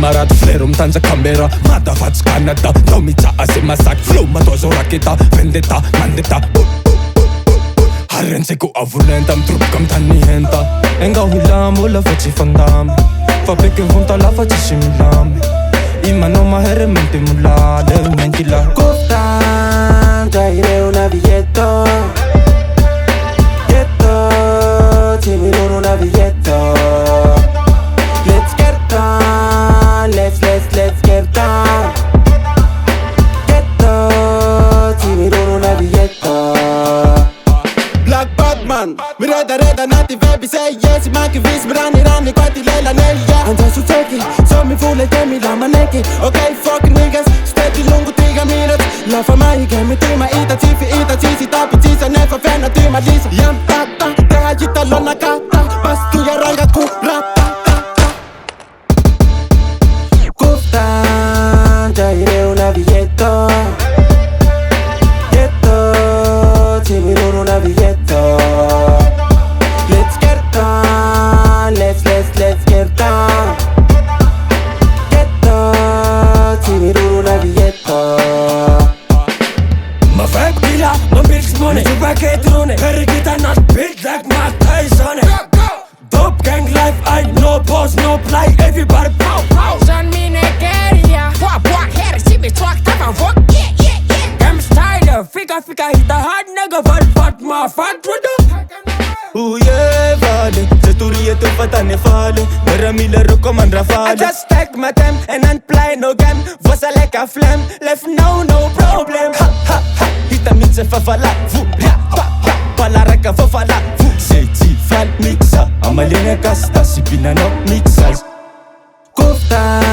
marady flero mitanja kamera Madavatsy Canada Tao mijaha ze masaky flow matao zao raketa Vendetta Mandetta Harentseko avolenta mitroboka mitany henta Enga hulamo la fa tsy fandamy Fa peke vonta la fa tsisy milamy Imanao mahere mente mulale Menkila Kuftan Jaireu na billetto Ghetto Timirunu na billetto Let's get on Let's get on Ghetto Timirunu na billetto Black Batman Mireda nati vebi say yes Maki vis rani kwa tilela nelia Anja suteki So mi fule temi la maneki Okay fuck niggas Steady lungu tiga minutes La fama i gemi tima ita tisi Tapi tisa nefa fena tima lisa Yam tata Deha jita lona kata Basti ya ranga ku rata Kuftan Jaireu na billetto Ghetto Timirunu na billetto Let's get on Let's get on Ghetto Timirunu na billetto Ma vibe killer, my bitch money Juba ketrone, perigita not big like Mike Tyson Dope gang life, I no boss, no play Everybody pow pow Son mine keria Pua her, si vi twak tava vok Dem styler, fika hita hard nigga Vol.04 ma fat rudo Uye vale, se turie tu fatane fale Mera mille recommandra fale I just take my time and play no game Vossa like a flame, left no problem Ha hita mitse fafala Vu, palaraka fafala Vu, se ti fan mixa Amalene casta, si pinano mixas Kuftan